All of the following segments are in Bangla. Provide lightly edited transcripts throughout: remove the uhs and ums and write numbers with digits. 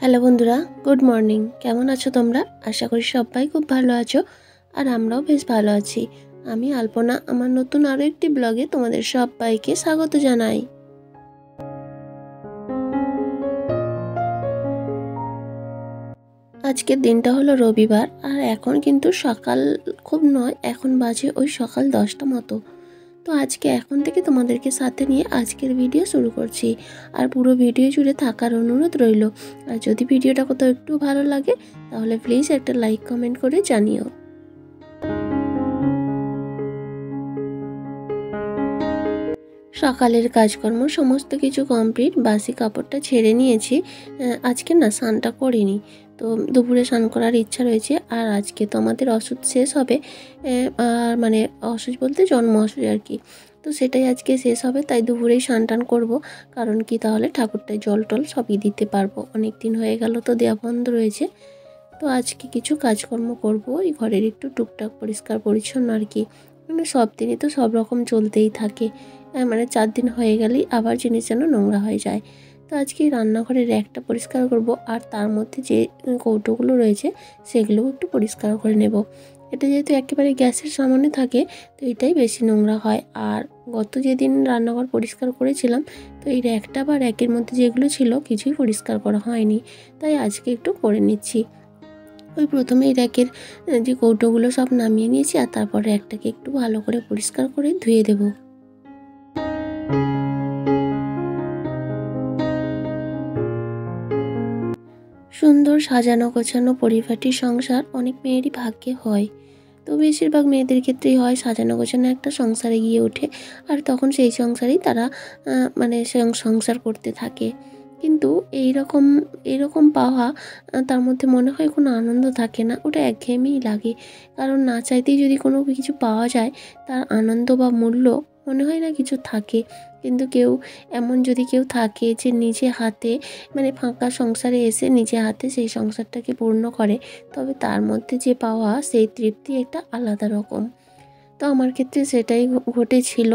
হ্যালো বন্ধুরা, গুড মর্নিং। কেমন আছো তোমরা? আশা করি সবাই খুব ভালো আছো, আর আমরাও বেশ ভালো আছি। আমি আলপনা আমার নতুন আরও একটি ব্লগে তোমাদের সবাইকে স্বাগত জানাই। আজকের দিনটা হলো রবিবার, আর এখন কিন্তু সকাল খুব নয়, এখন বাজে ওই সকাল 10টা মতো। তো আজকে এখন থেকে তোমাদেরকে সাথে নিয়ে আজকের ভিডিও শুরু করছি, আর পুরো ভিডিও জুড়ে থাকার অনুরোধ রইল। আর যদি ভিডিওটা কোথাও একটু ভালো লাগে তাহলে প্লিজ একটা লাইক কমেন্ট করে জানিও। সকালের কাজকর্ম সমস্ত কিছু কমপ্লিট, বাসি কাপড়টা ছেড়ে নিয়েছি। আজকে না স্নানটা করিনি, তো দুপুরে স্নান করার ইচ্ছা রয়েছে। আর আজকে তো আমাদের ওষুধ শেষ হবে, আর মানে ওষুধ বলতে জন্ম ওষুধ আর কি। তো সেটাই আজকে শেষ হবে, তাই দুপুরেই স্নান টান করবো। কারণ কি, তাহলে ঠাকুরটায় জল টল সবই দিতে পারবো। অনেক দিন হয়ে গেল তো দেওয়া বন্ধ রয়েছে। তো আজকে কিছু কাজকর্ম করব, এই ঘরের একটু টুকটাক পরিষ্কার পরিচ্ছন্ন আর কি। মানে সব দিনই তো সব রকম চলতেই থাকে, মানে 4 দিন হয়ে গেলেই আবার জিনিস যেন নোংরা হয়ে যায়। তো আজকে রান্নাঘরের র্যাকটা পরিষ্কার করব, আর তার মধ্যে যে কৌটোগুলো রয়েছে সেগুলোও একটু পরিষ্কার করে নেব। এটা যেহেতু একেবারে গ্যাসের সামনে থাকে, তো এটাই বেশি নোংরা হয়। আর গত যেদিন রান্নাঘর পরিষ্কার করেছিলাম, তো এই র্যাকটা বা র্যাকের মধ্যে যেগুলো ছিল কিছুই পরিষ্কার করা হয়নি, তাই আজকে একটু করে নিচ্ছি। ওই প্রথমেই র্যাকের যে কৌটোগুলো সব নামিয়ে নিয়েছি, আর তারপর র্যাকটাকে একটু ভালো করে পরিষ্কার করে ধুয়ে দেব। সুন্দর সাজানো গোছানো পরিপাটি সংসার অনেক মেয়েরই ভাগ্যে হয়। তো বেশিরভাগ মেয়েদের ক্ষেত্রেই হয় সাজানো গোছানো একটা সংসারে গিয়ে ওঠে, আর তখন সেই সংসারেই তারা মানে সংসার করতে থাকে। কিন্তু এইরকম এরকম পাওয়া, তার মধ্যে মনে হয় কোনো আনন্দ থাকে না, ওটা একঘেয়েমিই লাগে। কারণ না চাইতেই যদি কোনো কিছু পাওয়া যায়, তার আনন্দ বা মূল্য মনে হয় না কিছু থাকে। কিন্তু এমন যদি কেউ থাকে যে নিজে হাতে, মানে ফাঁকা সংসারে এসে নিজে হাতে সেই সংসারটাকে পূর্ণ করে, তবে তার মধ্যে যে পাওয়া সেই তৃপ্তি একটা আলাদা রকম। তো আমার ক্ষেত্রে সেটাই ঘটেছিল।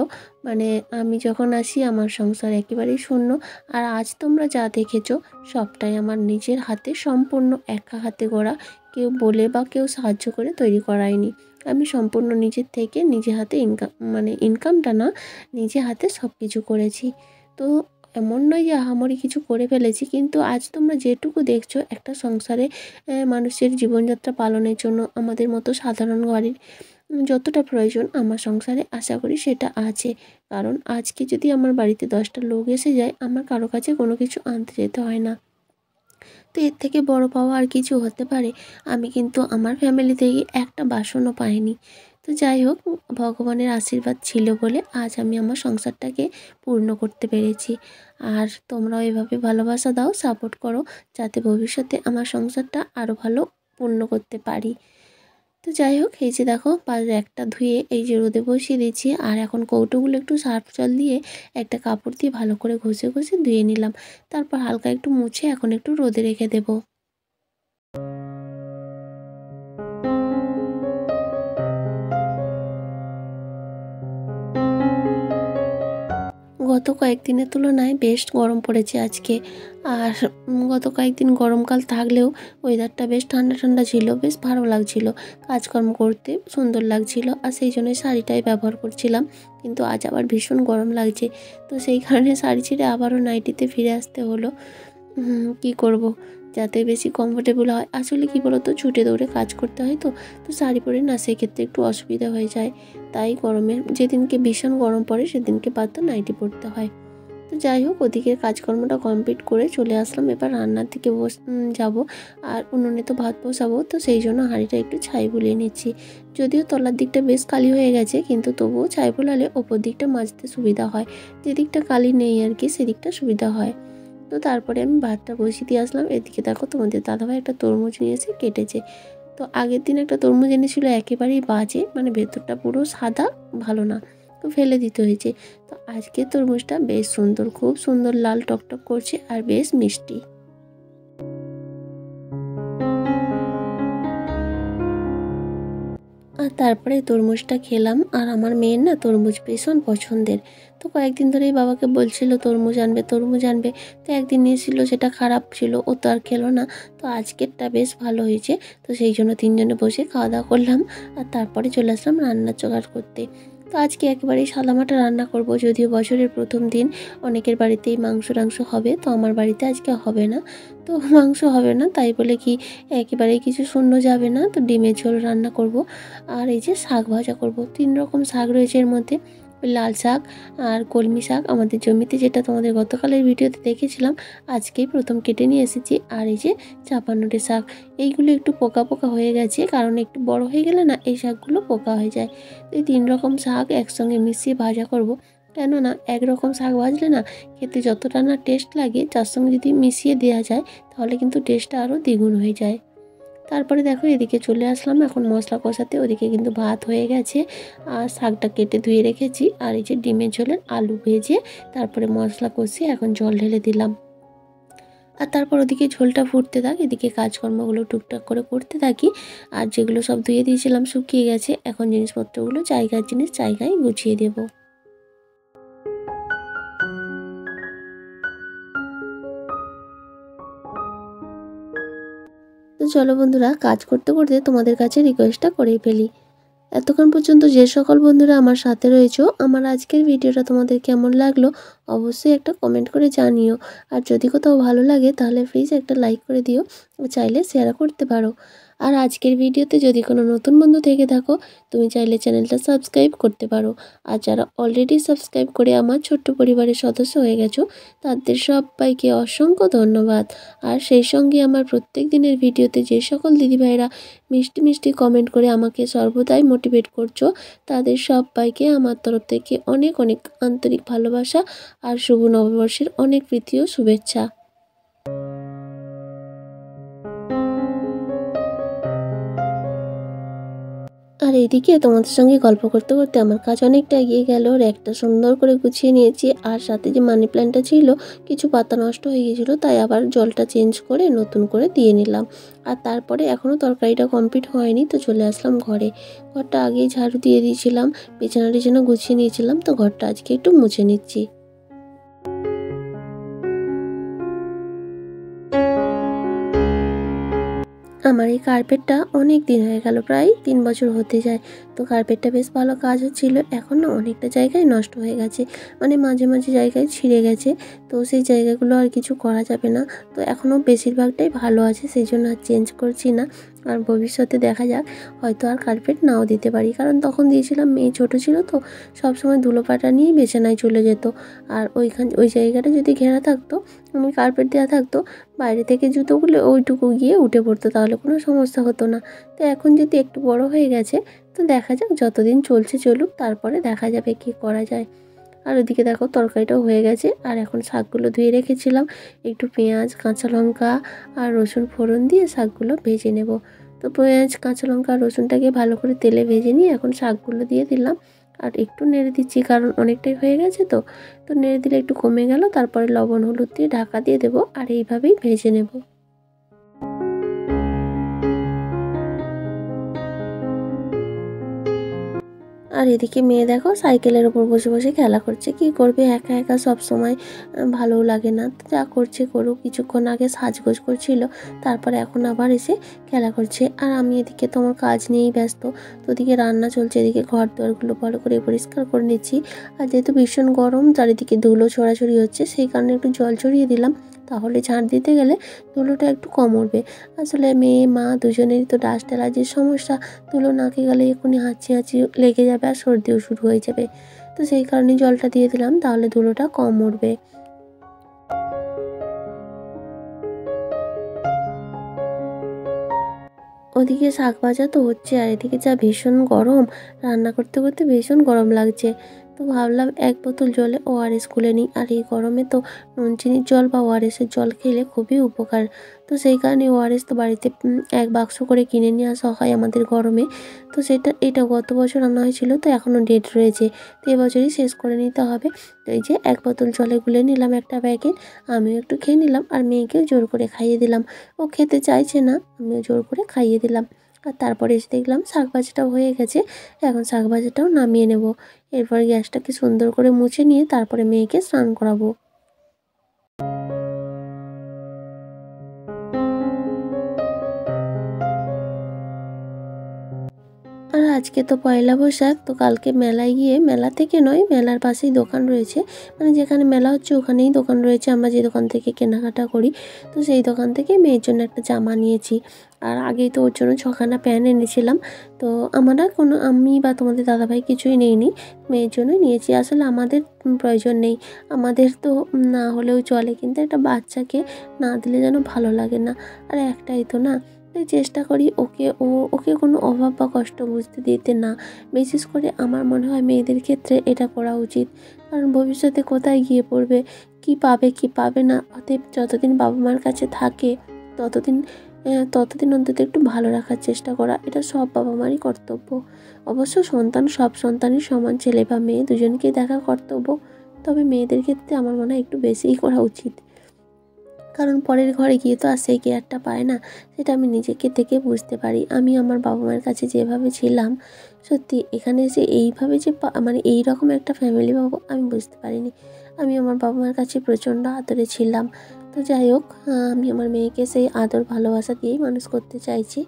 মানে আমি যখন আসি আমার সংসার একেবারেই শূন্য, আর আজ তোমরা যা দেখেছো সবটাই আমার নিজের হাতে, সম্পূর্ণ একা হাতে গড়া। কেউ বলে বা কেউ সাহায্য করে তৈরি করায়নি। আমি সম্পূর্ণ নিজের থেকে নিজে হাতে ইনকামটা না, নিজে হাতে সব কিছু করেছি। তো এমন নয় যে আহামরি কিছু করে ফেলেছি, কিন্তু আজ তোমরা যেটুকু দেখছো একটা সংসারে মানুষের জীবনযাত্রা পালনের জন্য আমাদের মতো সাধারণ ঘরের যতটা প্রয়োজন আমার সংসারে আশা করি সেটা আছে। কারণ আজকে যদি আমার বাড়িতে 10টা লোক এসে যায়, আমার কারো কাছে কোনো কিছু আনতে যেতে হয় না। তো এর থেকে বড় পাওয়া আর কিছু হতে পারে? আমি কিন্তু আমার ফ্যামিলি থেকে একটা বাসনও পাইনি। তো যাই হোক, ভগবানের আশীর্বাদ ছিল বলে আজ আমি আমার সংসারটাকে পূর্ণ করতে পেরেছি। আর তোমরাও এভাবে ভালোবাসা দাও, সাপোর্ট করো, যাতে ভবিষ্যতে আমার সংসারটা আরও ভালো পূর্ণ করতে পারি। তো যাই হোক, এই যে দেখো একটা ধুয়ে এই যে রোদে বসিয়ে দিচ্ছি, আর এখন কৌটোগুলো একটু সার্ফ জল দিয়ে একটা কাপড় দিয়ে ভালো করে ঘষে ঘষে ধুয়ে নিলাম। তারপর হালকা একটু মুছে এখন একটু রোদে রেখে দেবো। গত কয়েকদিনের তুলনায় বেশ গরম পড়েছে আজকে। আর গত কয়েকদিন গরমকাল থাকলেও ওয়েদারটা বেশ ঠান্ডা ঠান্ডা ছিল, বেশ ভালো লাগছিল, কাজকর্ম করতে সুন্দর লাগছিল, আর সেই জন্যই শাড়িটাই ব্যবহার করছিলাম। কিন্তু আজ আবার ভীষণ গরম লাগছে, তো সেই কারণে শাড়ি ছেড়ে আবারও নাইটিতে ফিরে আসতে হলো। কি করব, যাতে বেশি কমফোর্টেবল হয়। আসলে কি বলতো, ছুটে দৌড়ে কাজ করতে হয়, তো তো শাড়ি পরে না সেক্ষেত্রে একটু অসুবিধা হয়ে যায়। তাই গরমের যেদিনকে ভীষণ গরম পড়ে সেদিনকে বাধ্য নাইটি পরতে হয়। তো যাই হোক, ওদিকের কাজকর্মটা কমপ্লিট করে চলে আসলাম, এবার রান্নার দিকে যাব। আর উনুনে তো ভাত বসাবো, তো সেই জন্য হাঁড়িটা একটু ছাই বুলিয়ে নিচ্ছি। যদিও তলার দিকটা বেশ কালি হয়ে গেছে, কিন্তু তবুও ছাই বুলালে ওপর দিকটা মাজতে সুবিধা হয়। যেদিকটা কালি নেই আর কি, সেদিকটা সুবিধা হয়। তো তারপরে আমি ভাতটা বসিয়ে দিয়ে আসলাম। এদিকে দেখো তোমাদের দাদাভাই একটা তরমুজ নিয়ে এসে কেটেছে। তো আগের দিন একটা তরমুজ এনেছিল, একেবারেই বাজে, মানে ভেতরটা পুরো সাদা, ভালো না, তো ফেলে দিতে হয়েছে। তো আজকে তরমুজটা বেশ সুন্দর, খুব সুন্দর লাল টকটক করছে আর বেশ মিষ্টি। আর তারপরে তরমুজটা খেলাম। আর আমার মেয়ের না তরমুজ ভীষণ পছন্দের। তো কয়েকদিন ধরেই বাবাকে বলছিল তরমুজ আনবে, তরমুজ আনবে। তো একদিন নিয়েছিল, সেটা খারাপ ছিল, ও তো আর খেলো না। তো আজকেরটা বেশ ভালো হয়েছে। তো সেই জন্য তিনজনে বসে খাওয়া দাওয়া করলাম। আর তারপরে চলে আসলাম রান্নার জোগাড় করতে। তো আজকে একেবারেই সাদামাটা রান্না করব, যদিও বছরের প্রথম দিন অনেকের বাড়িতেই মাংস টাংস হবে, তো আমার বাড়িতে আজকে হবে না। তো মাংস হবে না, তাই বলে কি একেবারেই কিছু শূন্য যাবে না। তো ডিমের ঝোল রান্না করব। আর এই যে শাক ভাজা করব। 3 রকম শাক রয়েছে এর মধ্যে। লাল শাক আর কলমি শাক আমাদের জমিতে, যেটা তোমাদের গতকালের ভিডিওতে দেখেছিলাম, আজকেই প্রথম কেটে নিয়ে এসেছি। আর এই যে চাপানোটে শাক, এইগুলো একটু পোকা পোকা হয়ে গেছে, কারণ একটু বড় হয়ে গেলে না এই শাকগুলো পোকা হয়ে যায়। তো এই 3 রকম শাক একসঙ্গে মিশিয়ে ভাজা করব। কেননা একরকম শাক ভাজলে না খেতে যতটা না টেস্ট লাগে, তার সঙ্গে যদি মিশিয়ে দেওয়া যায় তাহলে কিন্তু টেস্টটা আরও দ্বিগুণ হয়ে যায়। তারপরে দেখো এদিকে চলে আসলাম এখন মশলা কষাতে। ওদিকে কিন্তু ভাত হয়ে গেছে, আর শাকটা কেটে ধুয়ে রেখেছি। আর এই যে ডিমের ঝোলের আলু ভেজে তারপরে মশলা কষিয়ে এখন জল ঢেলে দিলাম। আর তারপর ওদিকে ঝোলটা ফুটতে থাক, এদিকে কাজকর্মগুলো টুকটাক করে করতে থাকি। আর যেগুলো সব ধুয়ে দিয়েছিলাম শুকিয়ে গেছে, এখন জিনিসপত্রগুলো জায়গার জিনিস জায়গায় গুছিয়ে দেবো। তো চলো বন্ধুরা, কাজ করতে করতে তোমাদের কাছে রিকোয়েস্টটা করেই ফেলি। এতক্ষণ পর্যন্ত যে সকল বন্ধুরা আমার সাথে রয়েছো, আমার আজকের ভিডিওটা তোমাদের কেমন লাগলো অবশ্যই একটা কমেন্ট করে জানিও। আর যদি কোথাও ভালো লাগে তাহলে প্লিজ একটা লাইক করে দিও, চাইলে শেয়ার করতে পারো। আর আজকের ভিডিওতে যদি কোনো নতুন বন্ধু থেকে থাকো, তুমি চাইলে চ্যানেলটা সাবস্ক্রাইব করতে পারো। আর যারা অলরেডি সাবস্ক্রাইব করে আমার ছোট্ট পরিবারের সদস্য হয়ে গেছো, তাদের সবাইকে অসংখ্য ধন্যবাদ। আর সেই সঙ্গে আমার প্রত্যেক দিনের ভিডিওতে যে সকল দিদিভাইরা মিষ্টি মিষ্টি কমেন্ট করে আমাকে সর্বদাই মোটিভেট করছো, তাদের সবাইকে আমার তরফ থেকে অনেক অনেক আন্তরিক ভালোবাসা আর শুভ নববর্ষের অনেক প্রীতি ও শুভেচ্ছা। আর এইদিকে তোমাদের সঙ্গে গল্প করতে করতে আমার কাজ অনেকটা এগিয়ে গেল। র্যাকটা সুন্দর করে গুছিয়ে নিয়েছি। আর সাথে যে মানি প্ল্যান্টটা ছিল, কিছু পাতা নষ্ট হয়ে গিয়েছিলো, তাই আবার জলটা চেঞ্জ করে নতুন করে দিয়ে নিলাম। আর তারপরে এখনও তরকারিটা কমপ্লিট হয়নি, তো চলে আসলাম ঘরে। ঘরটা আগেই ঝাড়ু দিয়ে দিয়েছিলাম, বিছানা টিছানা গুছিয়ে নিয়েছিলাম, তো ঘরটা আজকে একটু মুছে নিচ্ছি। আমার এই কার্পেটটা অনেক দিন হয়ে গেল, প্রায় 3 বছর হতে যায়। তো কার্পেটটা বেশ ভালো কাজ হচ্ছিল, এখন না অনেকটা জায়গায় নষ্ট হয়ে গেছে, মানে মাঝে মাঝে জায়গায় ছিঁড়ে গেছে। তো সেই জায়গাগুলো আর কিছু করা যাবে না। তো এখনও বেশিরভাগটাই ভালো আছে, সেই জন্য আর চেঞ্জ করছি না। আর ভবিষ্যতে দেখা যাক, হয়তো আর কার্পেট নাও দিতে পারি, কারণ তখন দিয়েছিলাম মেয়ে ছোটো ছিল, তো সবসময় ধুলোপাটা নিয়েই বিছানায় চলে যেত। আর ওই জায়গাটা যদি ঘেরা থাকতো, আমি কার্পেট দেওয়া থাকতো, বাইরে থেকে জুতোগুলো ওইটুকু গিয়ে উঠে পড়তো, তাহলে কোনো সমস্যা হতো না। তো এখন যদি একটু বড় হয়ে গেছে, তো দেখা যাক, যতদিন চলছে চলুক, তারপরে দেখা যাবে কি করা যায়। আর ওদিকে দেখো তরকারিটাও হয়ে গেছে। আর এখন শাকগুলো ধুয়ে রেখেছিলাম, একটু পেঁয়াজ কাঁচা লঙ্কা আর রসুন ফোড়ন দিয়ে শাকগুলো ভেজে নেব। তো পেঁয়াজ কাঁচা লঙ্কা আর রসুনটাকে ভালো করে তেলে ভেজে নিয়ে এখন শাকগুলো দিয়ে দিলাম। আর একটু নেড়ে দিচ্ছি, কারণ অনেকটাই হয়ে গেছে। তো তো নেড়ে দিলে একটু কমে গেল, তারপরে লবণ হলুদ দিয়ে ঢাকা দিয়ে দেবো, আর এইভাবেই ভেজে নেব। আর এদিকে মেয়ে দেখো সাইকেলের ওপর বসে বসে খেলা করছে। কি করবে, একা একা সব সময় ভালোও লাগে না। তো যা করছে করুক। কিছুক্ষণ আগে সাজগোজ করছিল, তারপরে এখন আবার এসে খেলা করছে। আর আমি এদিকে তোমার কাজ নিয়েই ব্যস্ত। তো ওদিকে রান্না চলছে, এদিকে ঘর দুয়ারগুলো ভালো করে পরিষ্কার করে নিচ্ছি। আর যেহেতু ভীষণ গরম, চারিদিকে ধুলো ছড়াছড়ি হচ্ছে, সেই কারণে একটু জল ছড়িয়ে দিলাম, তাহলে ঝাঁট দিতে গেলে ধুলোটা একটু কম উঠবে। আসলে মেয়ে মা দুজনেরই তো ডাস্ট অ্যালার্জির সমস্যা। ধুলো নাকে গেলে এক্ষুনি হাঁচি হাঁচি লেগে যাবে, আর সর্দিও শুরু হয়ে যাবে। তো সেই কারণে জলটা দিয়ে দিলাম, তাহলে ধুলোটা কম উঠবে। ওদিকে শাক ভাজা তো হচ্ছে, আর এদিকে যা ভীষণ গরম, রান্না করতে করতে ভীষণ গরম লাগছে। তো ভাবলাম এক বোতল জলে ওআরএস খুলে নিই। আর এই গরমে তো নুন চিনির জল বা ওআরএসের জল খেলে খুবই উপকার। তো সেই কারণে ওআরএস তো বাড়িতে 1 বাক্স করে কিনে নিয়ে আসা হয় আমাদের গরমে। তো এটা গত বছর আনা হয়েছিল, তো এখনও ডেট রয়েছে। তো এবছরই শেষ করে নিতে হবে। তো এই যে 1 বোতল জলে গুলে নিলাম একটা প্যাকেট, আমিও একটু খেয়ে নিলাম, আর মেয়েকেও জোর করে খাইয়ে দিলাম। ও খেতে চাইছে না, আমিও জোর করে খাইয়ে দিলাম। আর তারপরে এসে দেখলাম শাক ভাজাটাও হয়ে গেছে। এখন শাক ভাজাটাও নামিয়ে নেব। এরপর গ্যাসটাকে সুন্দর করে মুছে নিয়ে তারপরে মেয়েকে স্নান করাবো। আর আজকে তো পয়লা বৈশাখ, তো কালকে মেলায় গিয়ে, মেলা থেকে নয়, মেলার পাশেই দোকান রয়েছে, মানে যেখানে মেলা হচ্ছে ওখানেই দোকান রয়েছে, আমরা যে দোকান থেকে কেনাকাটা করি। তো সেই দোকান থেকে মেয়ের জন্য একটা জামা নিয়েছি। আর আগেই তো ওর জন্য 6খানা প্যান্ট এনেছিলাম। তো আমি বা তোমাদের দাদাভাই কিছুই নেইনি, মেয়ের জন্যই নিয়েছি। আসলে আমাদের প্রয়োজন নেই, আমাদের তো না হলেও চলে, কিন্তু একটা বাচ্চাকে না দিলে যেন ভালো লাগে না। আর একটাই তো না, তাই চেষ্টা করি ওকে কোনো অভাব বা কষ্ট বুঝতে দিতে না। বিশেষ করে আমার মনে হয় মেয়েদের ক্ষেত্রে এটা করা উচিত, কারণ ভবিষ্যতে কোথায় গিয়ে পড়বে, কি পাবে কি পাবে না। অতএব যতদিন বাবা মার কাছে থাকে ততদিন ততদিন অন্তত একটু ভালো রাখার চেষ্টা করা, এটা সব বাবা মারই কর্তব্য। অবশ্য সব সন্তানই সমান, ছেলে বা মেয়ে দুজনকেই দেখা কর্তব্য। তবে মেয়েদের ক্ষেত্রে আমার মনে হয় একটু বেশিই করা উচিত, কারণ পরের ঘরে গিয়ে তো আর সেই কেয়ারটা পায় না। সেটা আমি নিজেকে থেকে বুঝতে পারি। আমি আমার বাবা মায়ের কাছে যেভাবে ছিলাম, সত্যি এখানে এসে এইভাবে যে মানে এই রকম একটা ফ্যামিলি পাবো আমি বুঝতে পারিনি। আমি আমার বাবা মায়ের কাছে প্রচণ্ড আদরে ছিলাম। তো যাই হোক, আমি আমার মেয়েকে সেই আদর ভালোবাসা দিয়েই মানুষ করতে চাইছি।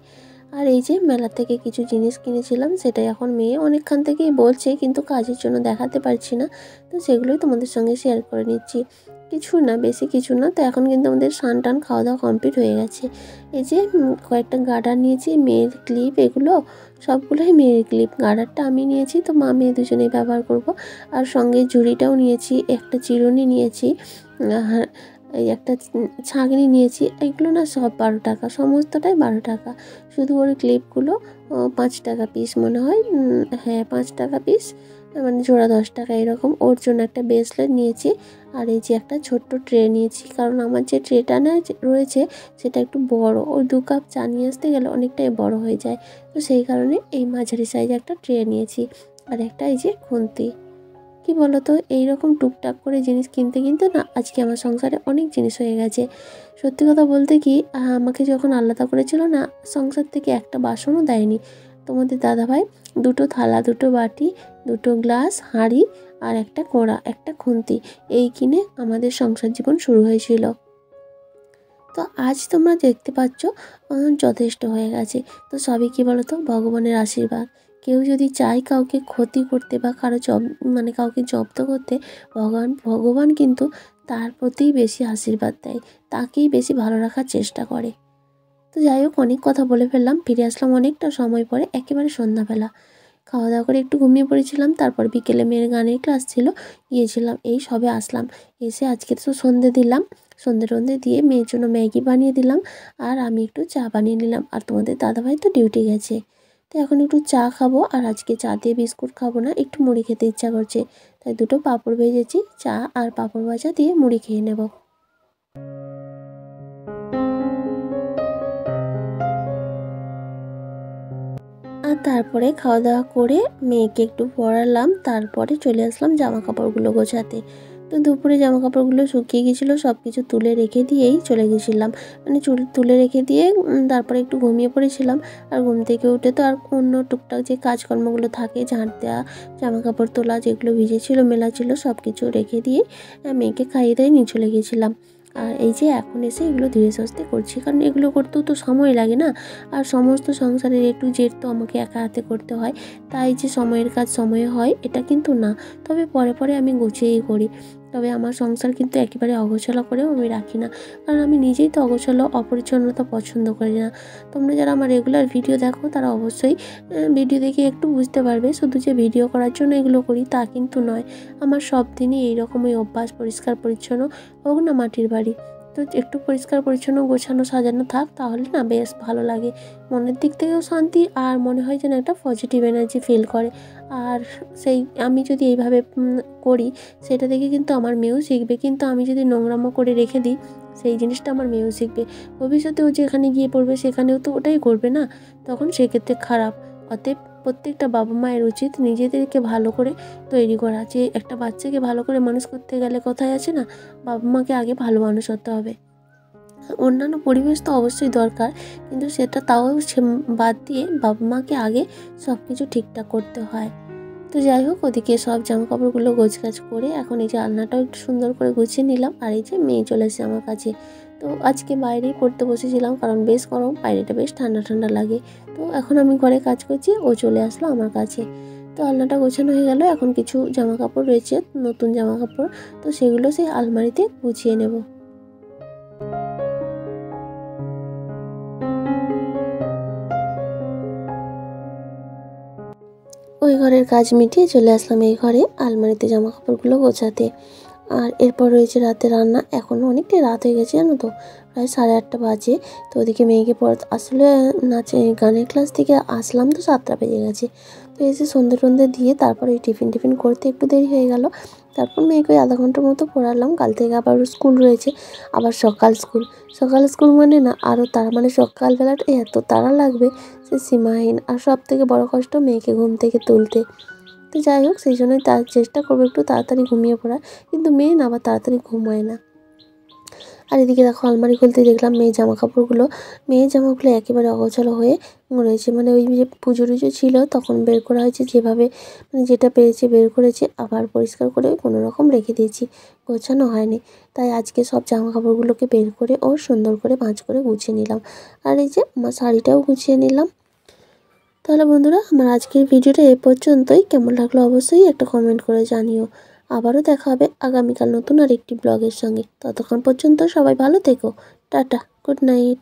আর এই যে মেলা থেকে কিছু জিনিস কিনেছিলাম, সেটাই এখন মেয়ে অনেকক্ষণ থেকেই বলছে, কিন্তু কাজের জন্য দেখাতে পারছি না। তো সেগুলোই তোমাদের সঙ্গে শেয়ার করে নিচ্ছি। কিছু না, বেশি কিছু না। তো এখন কিন্তু আমাদের স্নান টান খাওয়া দাওয়া কমপ্লিট হয়ে গেছে। এই যে কয়েকটা গার্ডার নিয়েছি, মেয়ের ক্লিপ, এগুলো সবগুলোই মেয়ের ক্লিপ। গার্ডারটা আমি নিয়েছি, তো মা মেয়ে দুজনেই ব্যবহার করব। আর সঙ্গে ঝুড়িটাও নিয়েছি, একটা চিরুনি নিয়েছি, আর এই একটা ছাঁকনি নিয়েছি। এগুলো না সব 12 টাকা, সমস্তটাই 12 টাকা। শুধু ওর ক্লিপগুলো 5 টাকা পিস মনে হয়। হ্যাঁ, 5 টাকা পিস, মানে জোড়া 10 টাকা এরকম। ওর জন্য একটা ব্রেসলেট নিয়েছি। আর এই যে একটা ছোট্ট ট্রে নিয়েছি, কারণ আমার যে ট্রেটা না রয়েছে সেটা একটু বড়, ওই 2 কাপ চা নিয়ে আসতে গেলে অনেকটাই বড় হয়ে যায়। তো সেই কারণে এই মাঝারি সাইজে একটা ট্রে নিয়েছি। আর একটা এই যে খুন্তি। কি বলো তো, এইরকম টুকটাক করে জিনিস কিনতে কিনতে না আজকে আমার সংসারে অনেক জিনিস হয়ে গেছে। সত্যি কথা বলতে কি, আমাকে যখন আলাদা করেছিল না, সংসার থেকে একটা বাসনও দেয়নি। তোমাদের দাদাভাই 2টো থালা, 2টো বাটি, 2টো গ্লাস, হাঁড়ি, আর একটা কড়া, একটা খুন্তি, এই কিনে আমাদের সংসার জীবন শুরু হয়েছিল। তো আজ তোমরা দেখতে পাচ্ছ যথেষ্ট হয়ে গেছে। তো সবই কী বলো তো, ভগবানের আশীর্বাদ। কেউ যদি চায় কাউকে ক্ষতি করতে বা মানে কাউকে জব্দ করতে, ভগবান কিন্তু তার প্রতিই বেশি আশীর্বাদ দেয়, তাকেই বেশি ভালো রাখার চেষ্টা করে। তো যাই হোক, অনেক কথা বলে ফেললাম। ফিরে আসলাম অনেকটা সময় পরে, একেবারে সন্ধ্যাবেলা। খাওয়া দাওয়া করে একটু ঘুমিয়ে পড়েছিলাম, তারপর বিকেলে মেয়ের গানের ক্লাস ছিল, গিয়েছিলাম। এই সবে আসলাম, এসে আজকে তো সন্ধে দিলাম। সন্ধে টন্ধে দিয়ে মেয়ের জন্য ম্যাগি বানিয়ে দিলাম, আর আমি একটু চা বানিয়ে নিলাম। আর তোমাদের দাদাভাই তো ডিউটি গেছে, তো এখন একটু চা খাবো। আর আজকে চা দিয়ে বিস্কুট খাবো না, একটু মুড়ি খেতে ইচ্ছা করছে, তাই 2টো পাঁপড় ভেজেছি, চা আর পাঁপড় ভাজা দিয়ে মুড়ি খেয়ে নেব। আর তারপরে খাওয়া দাওয়া করে মেয়েকে একটু পড়ালাম, তারপরে চলে আসলাম জামা কাপড়গুলো গোছাতে। তো দুপুরে জামা কাপড়গুলো শুকিয়ে গেছিলো, সব কিছু তুলে রেখে দিয়েই চলে গেছিলাম, মানে তুলে রেখে দিয়ে তারপরে একটু ঘুমিয়ে পড়েছিলাম। আর ঘুম থেকে উঠে তো আর অন্য টুকটাক যে কাজকর্মগুলো থাকে, ঝাঁট দেওয়া, জামা কাপড় তোলা, যেগুলো ভিজেছিল মেলা ছিল, সব কিছু রেখে দিয়ে মেয়েকে খাইয়ে দিয়ে নিয়ে চলে গেছিলাম। আর এই যে এখন এসে এগুলো ধীরে সুস্থে করছি, কারণ এগুলো করতেও তো সময় লাগে না। আর সমস্ত সংসারের একটু জেদ তো আমাকে একা হাতে করতে হয়। তাই যে সময়ের কাজ সময়ে হয় এটা কিন্তু না, তবে পরে পরে আমি গুছিয়েই করি। তবে আমার সংসার কিন্তু একেবারে অগোছালো করেও আমি রাখি না, কারণ আমি নিজেই তো অগোছালো অপরিচ্ছন্নতা পছন্দ করি না। তোমরা যারা আমার রেগুলার ভিডিও দেখো তারা অবশ্যই ভিডিও দেখে একটু বুঝতে পারবে, শুধু যে ভিডিও করার জন্য এগুলো করি তা কিন্তু নয়। আমার সব দিনই এইরকমই অভ্যাস, পরিষ্কার পরিচ্ছন্ন হোক না মাটির বাড়ি, তো একটু পরিষ্কার পরিচ্ছন্ন গোছানো সাজানো থাক, তাহলে না বেশ ভালো লাগে। মনের দিক থেকেও শান্তি, আর মনে হয় যেন একটা পজিটিভ এনার্জি ফিল করে। আর সেই আমি যদি এইভাবে করি, সেটা দেখে কিন্তু আমার মেয়েও শিখবে। কিন্তু আমি যদি নোংরামো করে রেখে দিই, সেই জিনিসটা আমার মেয়েও শিখবে। ভবিষ্যতেও যেখানে গিয়ে পড়বে সেখানেও তো ওটাই করবে না, তখন সেক্ষেত্রে খারাপ। অতএব প্রত্যেকটা বাবা মায়ের উচিত নিজেদেরকে ভালো করে তৈরি করা। যে একটা বাচ্চাকে ভালো করে মানুষ করতে গেলে কথায় আছে না, বাবা মাকে আগে ভালো মানুষ হতে হবে। অন্যান্য পরিবেশ তো অবশ্যই দরকার, কিন্তু সেটা তাও বাদ দিয়ে বাবা মাকে আগে সব কিছু ঠিকঠাক করতে হয়। তো যাই হোক, ওদিকে সব জামাকাপড়গুলো গোছগাছ করে এখন এই যে আলনাটাও একটু সুন্দর করে গুছিয়ে নিলাম। আর এই যে মেয়ে চলে এসেছে আমার কাছে। তো আজকে বাইরেই পড়তে বসেছিলাম, কারণ বেশ গরম, বাইরেটা বেশ ঠান্ডা ঠান্ডা লাগে। তো এখন আমি ঘরে কাজ করছি, ও চলে আসলো আমার কাছে। তো আলনাটা গোছানো হয়ে গেল। এখন কিছু জামাকাপড় রয়েছে, নতুন জামাকাপড়, তো সেগুলো সেই আলমারিতে গুছিয়ে নেব। ওই ঘরের কাজ মিটিয়ে চলে আসলাম এই ঘরে আলমারিতে জামাকাপড়গুলো গোছাতে। আর এরপর রয়েছে রাতে রান্না। এখনও অনেকটাই রাত হয়ে গেছে জানো তো, প্রায় 8:30 বাজে। তো ওদিকে মেয়েকে পড়াতে আসলে নাচে গানের ক্লাস থেকে আসলাম তো 7টা বেজে গেছে। তো এসে সন্ধে টন্ধে দিয়ে তারপর এই টিফিন করতে একটু দেরি হয়ে গেল। তারপর মেয়েকে ওই আধা ঘন্টার মতো পড়ালাম। কাল থেকে আবার স্কুল রয়েছে, আবার সকাল স্কুল মানে না আরও তারা, মানে সকালবেলাটা এত তাড়া লাগবে সে সীমাহীন। আর সব থেকে বড় কষ্ট মেয়েকে ঘুম থেকে তুলতে। তো যাই হোক, সেই জন্যই তার চেষ্টা করবো একটু তাড়াতাড়ি ঘুমিয়ে পড়ার, কিন্তু মেয়ে না আবার তাড়াতাড়ি ঘুমায় না। আর এদিকে দেখো, আলমারি খুলতে দেখলাম মেয়ের জামাগুলো একেবারে অগোছালো হয়ে রয়েছে। মানে ওই যে পুজো টুজো ছিল তখন বের করা হয়েছে, যেভাবে মানে যেটা পেরেছে বের করেছে, আবার পরিষ্কার করে কোনো রকম রেখে দিয়েছি, গোছানো হয়নি। তাই আজকে সব জামাকাপড়গুলোকে বের করে ও সুন্দর করে ভাঁজ করে গুছিয়ে নিলাম। আর এই যে আমার শাড়িটাও গুছিয়ে নিলাম। তাহলে বন্ধুরা, আমার আজকের ভিডিওটা এ পর্যন্তই। কেমন লাগলো অবশ্যই একটা কমেন্ট করে জানিও। আবারও দেখা হবে আগামীকাল নতুন আরেকটি ব্লগের সঙ্গে। ততক্ষণ পর্যন্ত সবাই ভালো থেকো। Tata, good night.